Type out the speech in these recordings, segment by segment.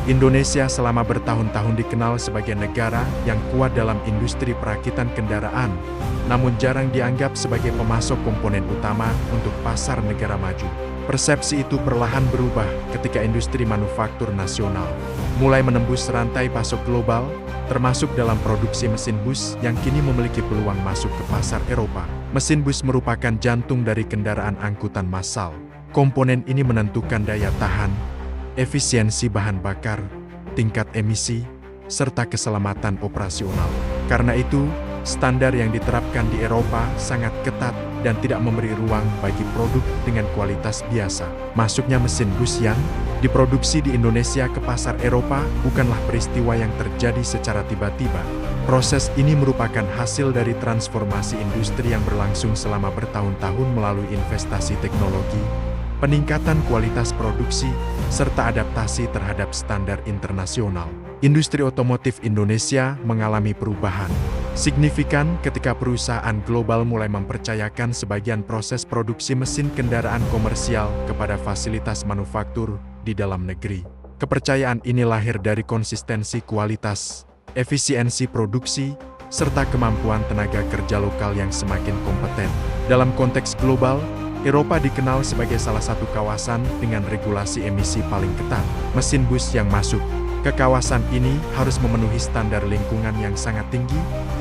Indonesia selama bertahun-tahun dikenal sebagai negara yang kuat dalam industri perakitan kendaraan, namun jarang dianggap sebagai pemasok komponen utama untuk pasar negara maju. Persepsi itu perlahan berubah ketika industri manufaktur nasional mulai menembus rantai pasok global, termasuk dalam produksi mesin bus yang kini memiliki peluang masuk ke pasar Eropa. Mesin bus merupakan jantung dari kendaraan angkutan massal. Komponen ini menentukan daya tahan, efisiensi bahan bakar, tingkat emisi, serta keselamatan operasional. Karena itu, standar yang diterapkan di Eropa sangat ketat dan tidak memberi ruang bagi produk dengan kualitas biasa. Masuknya mesin bus yang diproduksi di Indonesia ke pasar Eropa bukanlah peristiwa yang terjadi secara tiba-tiba. Proses ini merupakan hasil dari transformasi industri yang berlangsung selama bertahun-tahun melalui investasi teknologi, peningkatan kualitas produksi, serta adaptasi terhadap standar internasional. Industri otomotif Indonesia mengalami perubahan signifikan ketika perusahaan global mulai mempercayakan sebagian proses produksi mesin kendaraan komersial kepada fasilitas manufaktur di dalam negeri. Kepercayaan ini lahir dari konsistensi kualitas, efisiensi produksi, serta kemampuan tenaga kerja lokal yang semakin kompeten. Dalam konteks global, Eropa dikenal sebagai salah satu kawasan dengan regulasi emisi paling ketat. Mesin bus yang masuk ke kawasan ini harus memenuhi standar lingkungan yang sangat tinggi,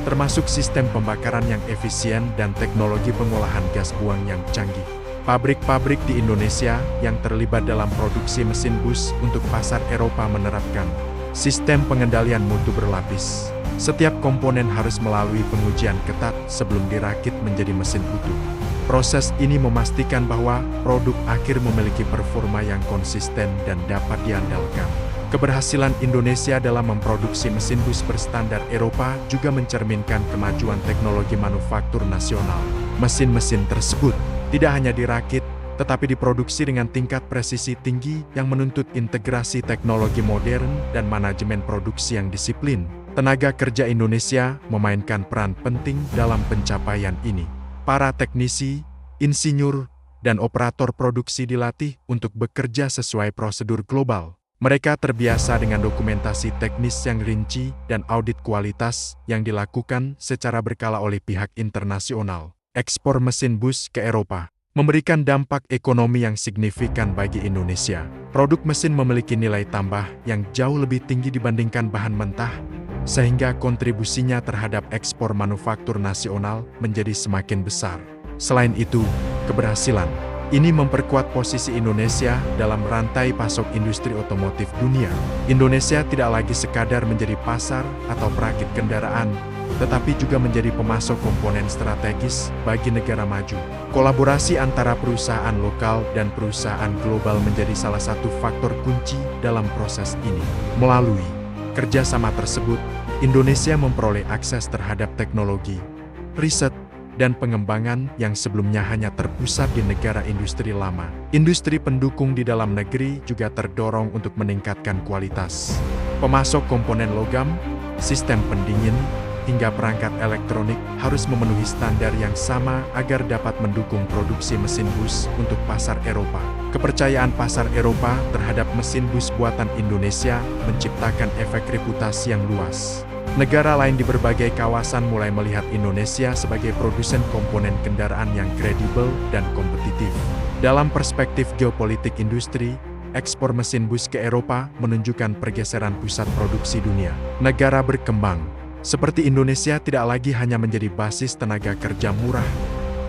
termasuk sistem pembakaran yang efisien dan teknologi pengolahan gas buang yang canggih. Pabrik-pabrik di Indonesia yang terlibat dalam produksi mesin bus untuk pasar Eropa menerapkan sistem pengendalian mutu berlapis. Setiap komponen harus melalui pengujian ketat sebelum dirakit menjadi mesin utuh. Proses ini memastikan bahwa produk akhir memiliki performa yang konsisten dan dapat diandalkan. Keberhasilan Indonesia dalam memproduksi mesin bus berstandar Eropa juga mencerminkan kemajuan teknologi manufaktur nasional. Mesin-mesin tersebut tidak hanya dirakit, tetapi diproduksi dengan tingkat presisi tinggi yang menuntut integrasi teknologi modern dan manajemen produksi yang disiplin. Tenaga kerja Indonesia memainkan peran penting dalam pencapaian ini. Para teknisi, insinyur, dan operator produksi dilatih untuk bekerja sesuai prosedur global. Mereka terbiasa dengan dokumentasi teknis yang rinci dan audit kualitas yang dilakukan secara berkala oleh pihak internasional. Ekspor mesin bus ke Eropa memberikan dampak ekonomi yang signifikan bagi Indonesia. Produk mesin memiliki nilai tambah yang jauh lebih tinggi dibandingkan bahan mentah, sehingga kontribusinya terhadap ekspor manufaktur nasional menjadi semakin besar. Selain itu, keberhasilan ini memperkuat posisi Indonesia dalam rantai pasok industri otomotif dunia. Indonesia tidak lagi sekadar menjadi pasar atau perakit kendaraan, tetapi juga menjadi pemasok komponen strategis bagi negara maju. Kolaborasi antara perusahaan lokal dan perusahaan global menjadi salah satu faktor kunci dalam proses ini. Melalui kerjasama tersebut, Indonesia memperoleh akses terhadap teknologi, riset, dan pengembangan yang sebelumnya hanya terpusat di negara industri lama. Industri pendukung di dalam negeri juga terdorong untuk meningkatkan kualitas. Pemasok komponen logam, sistem pendingin, hingga perangkat elektronik harus memenuhi standar yang sama agar dapat mendukung produksi mesin bus untuk pasar Eropa. Kepercayaan pasar Eropa terhadap mesin bus buatan Indonesia menciptakan efek reputasi yang luas. Negara lain di berbagai kawasan mulai melihat Indonesia sebagai produsen komponen kendaraan yang kredibel dan kompetitif. Dalam perspektif geopolitik industri, ekspor mesin bus ke Eropa menunjukkan pergeseran pusat produksi dunia. Negara berkembang seperti Indonesia tidak lagi hanya menjadi basis tenaga kerja murah,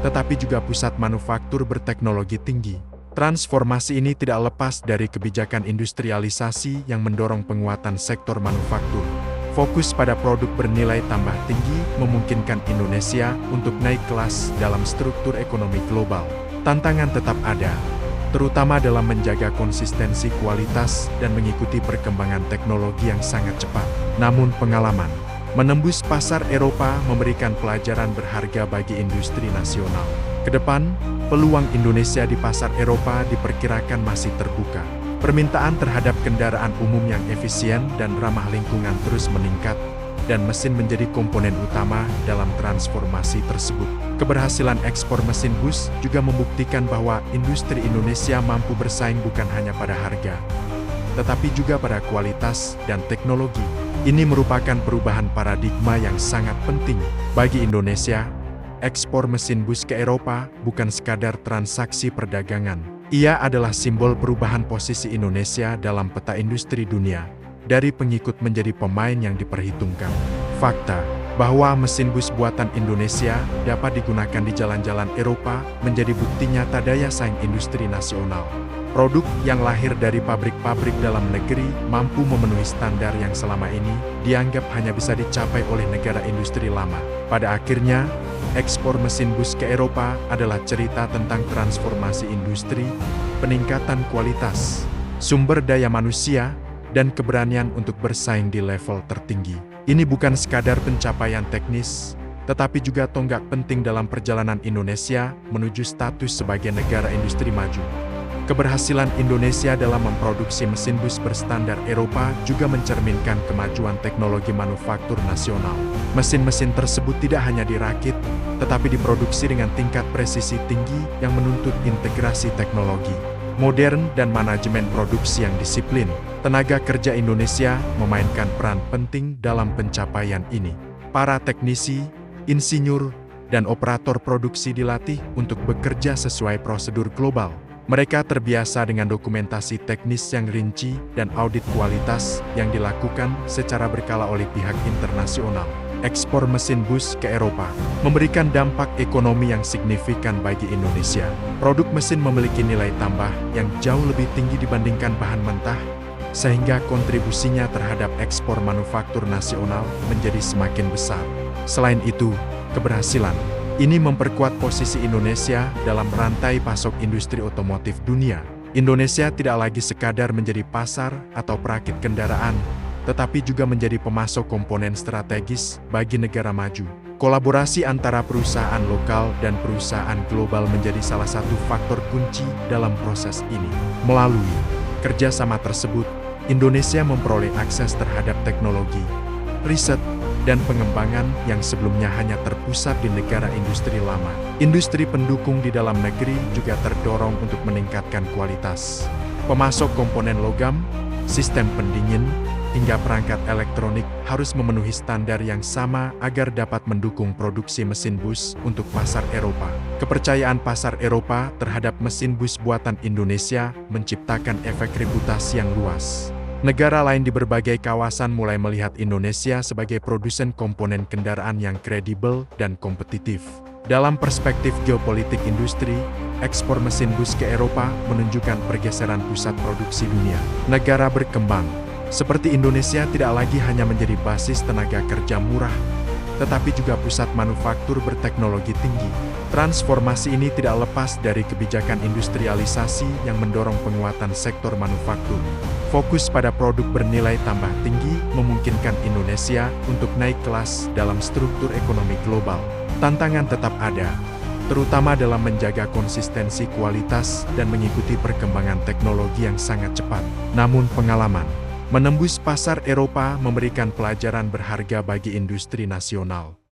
tetapi juga pusat manufaktur berteknologi tinggi. Transformasi ini tidak lepas dari kebijakan industrialisasi yang mendorong penguatan sektor manufaktur. Fokus pada produk bernilai tambah tinggi memungkinkan Indonesia untuk naik kelas dalam struktur ekonomi global. Tantangan tetap ada, terutama dalam menjaga konsistensi kualitas dan mengikuti perkembangan teknologi yang sangat cepat. Namun pengalaman menembus pasar Eropa memberikan pelajaran berharga bagi industri nasional. Kedepan, peluang Indonesia di pasar Eropa diperkirakan masih terbuka. Permintaan terhadap kendaraan umum yang efisien dan ramah lingkungan terus meningkat, dan mesin menjadi komponen utama dalam transformasi tersebut. Keberhasilan ekspor mesin bus juga membuktikan bahwa industri Indonesia mampu bersaing bukan hanya pada harga, tetapi juga pada kualitas dan teknologi. Ini merupakan perubahan paradigma yang sangat penting bagi Indonesia. Ekspor mesin bus ke Eropa bukan sekadar transaksi perdagangan. Ia adalah simbol perubahan posisi Indonesia dalam peta industri dunia, dari pengikut menjadi pemain yang diperhitungkan. Fakta bahwa mesin bus buatan Indonesia dapat digunakan di jalan-jalan Eropa menjadi bukti nyata daya saing industri nasional. Produk yang lahir dari pabrik-pabrik dalam negeri mampu memenuhi standar yang selama ini dianggap hanya bisa dicapai oleh negara industri lama. Pada akhirnya, ekspor mesin bus ke Eropa adalah cerita tentang transformasi industri, peningkatan kualitas, sumber daya manusia, dan keberanian untuk bersaing di level tertinggi. Ini bukan sekadar pencapaian teknis, tetapi juga tonggak penting dalam perjalanan Indonesia menuju status sebagai negara industri maju. Keberhasilan Indonesia dalam memproduksi mesin bus berstandar Eropa juga mencerminkan kemajuan teknologi manufaktur nasional. Mesin-mesin tersebut tidak hanya dirakit, tetapi diproduksi dengan tingkat presisi tinggi yang menuntut integrasi teknologi modern dan manajemen produksi yang disiplin. Tenaga kerja Indonesia memainkan peran penting dalam pencapaian ini. Para teknisi, insinyur, dan operator produksi dilatih untuk bekerja sesuai prosedur global. Mereka terbiasa dengan dokumentasi teknis yang rinci dan audit kualitas yang dilakukan secara berkala oleh pihak internasional. Ekspor mesin bus ke Eropa memberikan dampak ekonomi yang signifikan bagi Indonesia. Produk mesin memiliki nilai tambah yang jauh lebih tinggi dibandingkan bahan mentah, sehingga kontribusinya terhadap ekspor manufaktur nasional menjadi semakin besar. Selain itu, keberhasilan ini memperkuat posisi Indonesia dalam rantai pasok industri otomotif dunia. Indonesia tidak lagi sekadar menjadi pasar atau perakit kendaraan, tetapi juga menjadi pemasok komponen strategis bagi negara maju. Kolaborasi antara perusahaan lokal dan perusahaan global menjadi salah satu faktor kunci dalam proses ini. Melalui kerjasama tersebut, Indonesia memperoleh akses terhadap teknologi, riset, dan pengembangan yang sebelumnya hanya terpusat di negara industri lama. Industri pendukung di dalam negeri juga terdorong untuk meningkatkan kualitas. Pemasok komponen logam, sistem pendingin, hingga perangkat elektronik harus memenuhi standar yang sama agar dapat mendukung produksi mesin bus untuk pasar Eropa. Kepercayaan pasar Eropa terhadap mesin bus buatan Indonesia menciptakan efek reputasi yang luas. Negara lain di berbagai kawasan mulai melihat Indonesia sebagai produsen komponen kendaraan yang kredibel dan kompetitif. Dalam perspektif geopolitik industri, ekspor mesin bus ke Eropa menunjukkan pergeseran pusat produksi dunia. Negara berkembang seperti Indonesia tidak lagi hanya menjadi basis tenaga kerja murah, tetapi juga pusat manufaktur berteknologi tinggi. Transformasi ini tidak lepas dari kebijakan industrialisasi yang mendorong penguatan sektor manufaktur. Fokus pada produk bernilai tambah tinggi memungkinkan Indonesia untuk naik kelas dalam struktur ekonomi global. Tantangan tetap ada, terutama dalam menjaga konsistensi kualitas dan mengikuti perkembangan teknologi yang sangat cepat. Namun pengalaman menembus pasar Eropa memberikan pelajaran berharga bagi industri nasional.